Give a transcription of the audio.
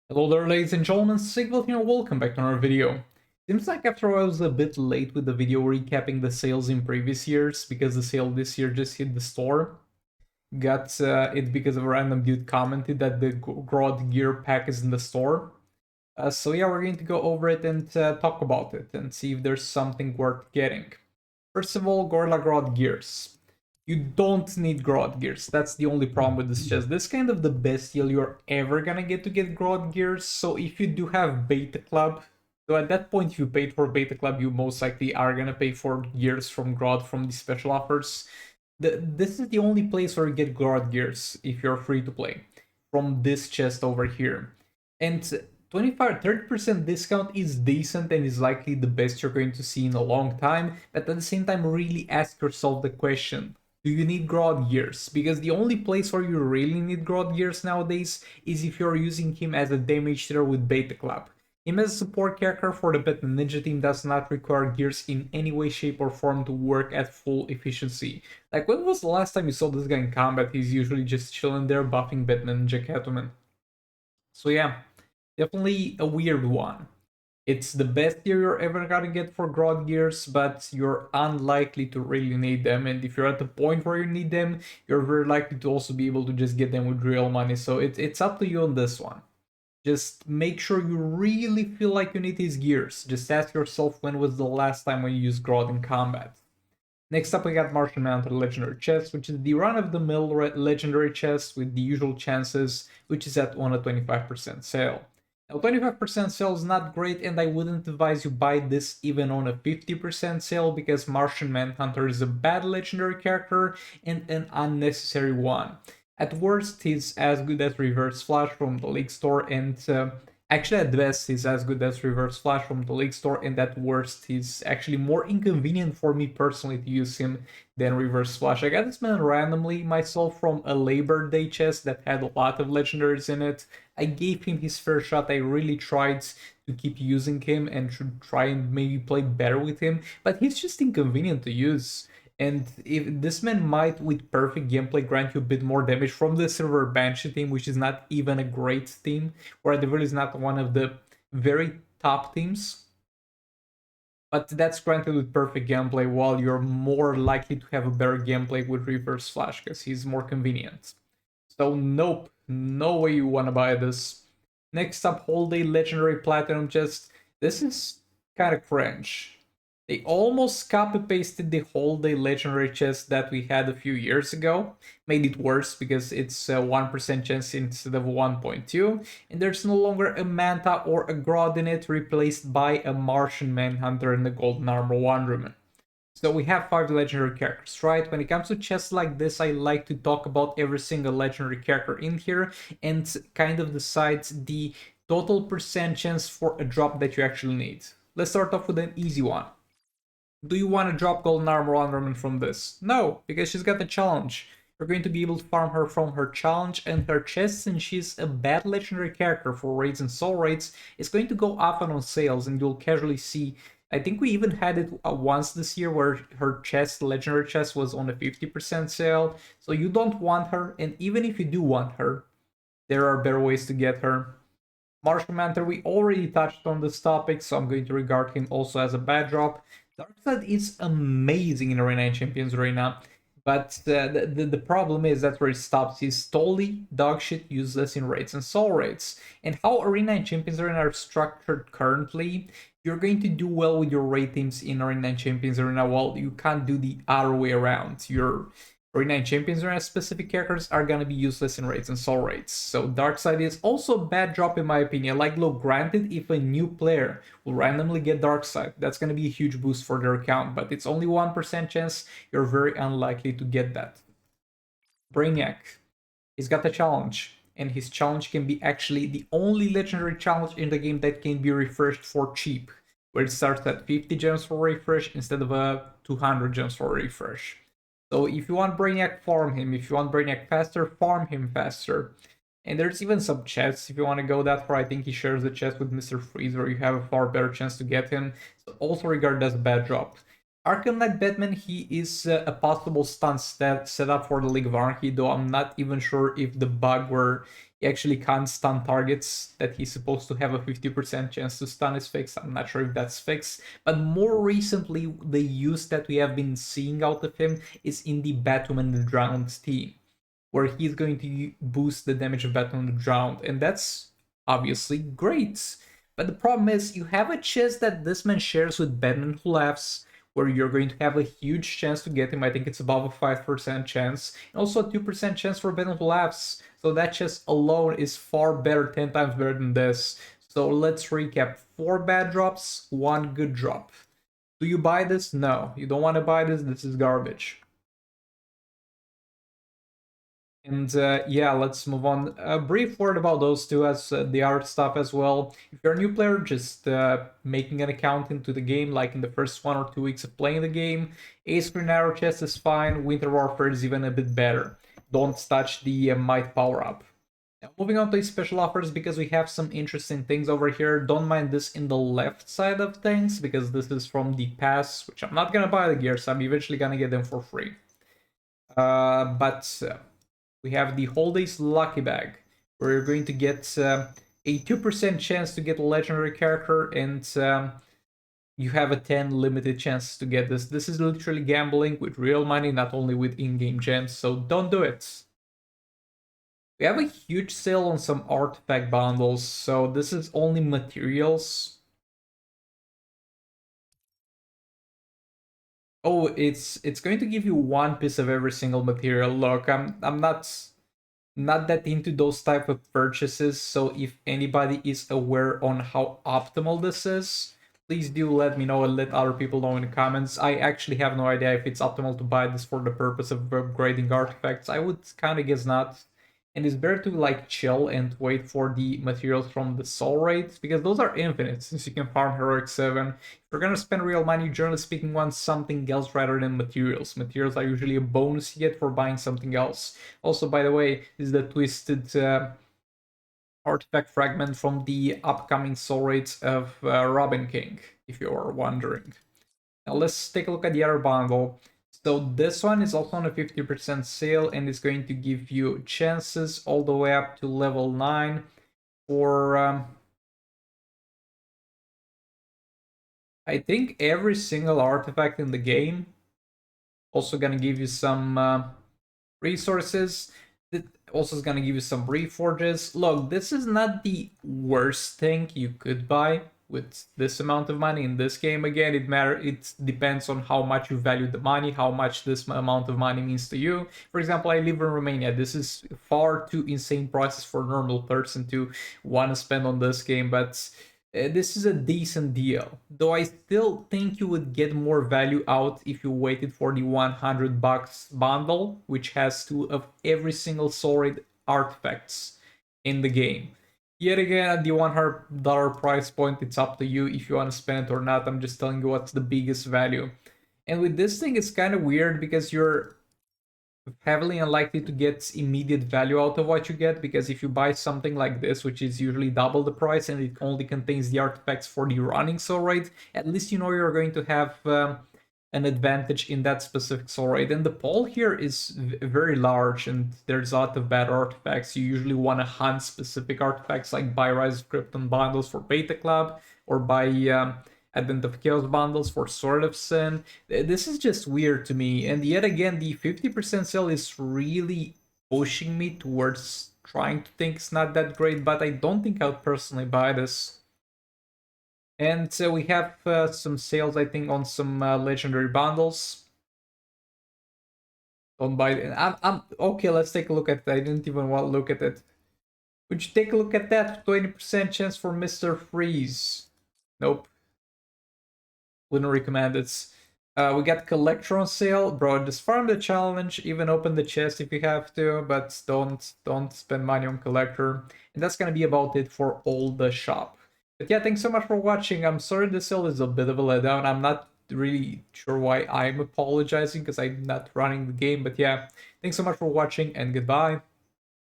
Hello there, ladies and gentlemen, Sigval here, welcome back to another video. Seems like after I was a bit late with the video recapping the sales in previous years, because the sale this year just hit the store. Got it because of a random dude commented that the GRODD gear pack is in the store. So yeah, we're going to go over it and talk about it and see if there's something worth getting. First of all, Gorilla GRODD gears. You don't need GRODD gears. That's the only problem with this chest. This is kind of the best deal you're ever gonna get to get GRODD gears. So if you do have Beta Club, so at that point if you paid for Beta Club, you most likely are gonna pay for gears from GRODD from the special offers. This is the only place where you get GRODD gears if you're free to play. From this chest over here. And 25-30% discount is decent and is likely the best you're going to see in a long time, but at the same time really ask yourself the question, do you need GRODD gears? Because the only place where you really need GRODD gears nowadays is if you're using him as a damage dealer with Beta Club. Him as a support character for the Batman Ninja team does not require gears in any way, shape or form to work at full efficiency. Like, when was the last time you saw this guy in combat? He's usually just chilling there buffing Batman Ninja Catwoman. So yeah, definitely a weird one. It's the best gear you're ever gonna get for GRODD gears, but you're unlikely to really need them. And if you're at the point where you need them, you're very likely to also be able to just get them with real money. So it's up to you on this one. Just make sure you really feel like you need these gears. Just ask yourself, when was the last time when you used GRODD in combat? Next up, we got MARTIAN Legendary Chest, which is the run-of-the-mill legendary chest with the usual chances, which is at on a 25% sale. Now, 25% sale is not great, and I wouldn't advise you buy this even on a 50% sale, because Martian Manhunter is a bad legendary character and an unnecessary one. At worst, he's as good as Reverse Flash from the League Store, and actually at best he's as good as Reverse Flash from the League Store, and at worst he's actually more inconvenient for me personally to use him than Reverse Flash. I got this man randomly myself from a Labor Day chest that had a lot of legendaries in it. I gave him his fair shot. I really tried to keep using him and should try and maybe play better with him, but he's just inconvenient to use. And if this man might, with perfect gameplay, grant you a bit more damage from the Silver Banshee team, which is not even a great team, or at the very least not one of the very top teams. But that's granted with perfect gameplay, while you're more likely to have a better gameplay with Reverse Flash, because he's more convenient. So nope, no way you wanna buy this. Next up, Holiday Legendary Platinum Chest. This is kind of cringe. They almost copy-pasted the Holiday Legendary chest that we had a few years ago. Made it worse because it's a 1% chance instead of 1.2. And there's no longer a Manta or a GRODD in it, replaced by a Martian Manhunter and the Golden Armor Wonderman. So we have 5 legendary characters, right? When it comes to chests like this, I like to talk about every single legendary character in here and kind of decide the total percent chance for a drop that you actually need. Let's start off with an easy one. Do you want to drop Golden Armor Wonderman from this? No, because she's got the challenge. You're going to be able to farm her from her challenge and her chest, and she's a bad legendary character for raids and soul raids. It's going to go often on sales, and you'll casually see. I think we even had it once this year where her chest, legendary chest, was on a 50% sale. So you don't want her, and even if you do want her, there are better ways to get her. Martian Manhunter, we already touched on this topic, so I'm going to regard him also as a bad drop. Darkseid is amazing in Arena Champions Arena, but the problem is that's where it stops. He's totally dogshit useless in raids and soul raids. And how Arena and Champions Arena are structured currently, you're going to do well with your raid teams in Arena and Champions Arena, while you can't do the other way around. Your Arena and Champions Arena specific characters are gonna be useless in raids and soul raids. So Darkseid is also a bad drop in my opinion. Like, look, granted, if a new player will randomly get Darkseid, that's gonna be a huge boost for their account, but it's only 1% chance. You're very unlikely to get that. Brainiac, he's got a challenge, and his challenge can be actually the only legendary challenge in the game that can be refreshed for cheap, where it starts at 50 gems for refresh instead of 200 gems for refresh. So if you want Brainiac, farm him. If you want Brainiac faster, farm him faster. And there's even some chests if you want to go that far. I think he shares the chest with Mr. Freeze, where you have a far better chance to get him. So also regard as a bad drop. Arkham Knight Batman, he is a possible stunt set up for the League of Anarchy, though I'm not even sure if the bug where He actually can't stun targets that he's supposed to have a 50% chance to stun is fixed. I'm not sure if that's fixed. But more recently, the use that we have been seeing out of him is in the Batum and the Drowned team, where he's going to boost the damage of Batum and the Drowned. And that's obviously great. But the problem is, you have a chest that this man shares with Batman Who Laughs, where you're going to have a huge chance to get him. I think it's above a 5% chance. And also a 2% chance for Batman Who Laughs. So that chest alone is far better, 10 times better than this. So let's recap. 4 bad drops, 1 good drop. Do you buy this? No. You don't want to buy this? This is garbage. And yeah, let's move on. A brief word about those two as the art stuff as well. If you're a new player, just making an account into the game, like in the first 1 or 2 weeks of playing the game, Ace Green Arrow chest is fine, Winter Warfare is even a bit better. Don't touch the Might power-up. Now, moving on to special offers, because we have some interesting things over here. Don't mind this in the left side of things, because this is from the pass, which I'm not gonna buy the gears, so I'm eventually gonna get them for free. But we have the Holidays Lucky Bag, where you're going to get a 2% chance to get a legendary character, and you have a 10 limited chance to get this. This is literally gambling with real money, not only with in-game gems, so don't do it. We have a huge sale on some artifact bundles, so this is only materials. Oh, it's going to give you 1 piece of every single material. Look, I'm not that into those type of purchases, so if anybody is aware on how optimal this is, please do let me know and let other people know in the comments. I actually have no idea if it's optimal to buy this for the purpose of upgrading artifacts. I would kind of guess not. And it's better to like chill and wait for the materials from the soul raids, because those are infinite since you can farm heroic 7. If you're gonna spend real money, generally speaking, want something else rather than materials. Materials are usually a bonus you get for buying something else. Also, by the way, this is the twisted artifact fragment from the upcoming soul raids of Robin King, if you are wondering. Now let's take a look at the other bundle. So this one is also on a 50% sale, and it's going to give you chances all the way up to level 9 for I think every single artifact in the game. Also gonna give you some resources. It also is gonna give you some reforges. Look, this is not the worst thing you could buy with this amount of money in this game. Again, it depends on how much you value the money, how much this amount of money means to you. For example, I live in Romania. This is far too insane prices for a normal person to want to spend on this game, but this is a decent deal. Though I still think you would get more value out if you waited for the $100 bundle, which has 2 of every single soul raid artifacts in the game. Yet again, at the $100 price point, it's up to you if you want to spend it or not. I'm just telling you what's the biggest value. And with this thing, it's kind of weird because you're heavily unlikely to get immediate value out of what you get, because if you buy something like this, which is usually double the price and it only contains the artifacts for the running soul raid, at least you know you're going to have an advantage in that specific soul raid. And the poll here is very large, and there's a lot of bad artifacts. You usually want to hunt specific artifacts, like buy Rise of Krypton bundles for Beta Club, or buy Advent of Chaos bundles for Sword of Sin. This is just weird to me, and yet again, the 50% sale is really pushing me towards trying to think it's not that great, but I don't think I'll personally buy this. And we have some sales, I think, on some legendary bundles. Don't buy it. I'm okay. Let's take a look at that. I didn't even want to look at it. Would you take a look at that? 20% chance for Mr. Freeze. Nope. Wouldn't recommend it. We got Collector on sale. Bro, just farm the challenge, even open the chest if you have to, but don't spend money on Collector. And that's gonna be about it for all the shop. But yeah, thanks so much for watching. I'm sorry the sale is a bit of a letdown. I'm not really sure why I'm apologizing, because I'm not running the game. But yeah, thanks so much for watching, and goodbye.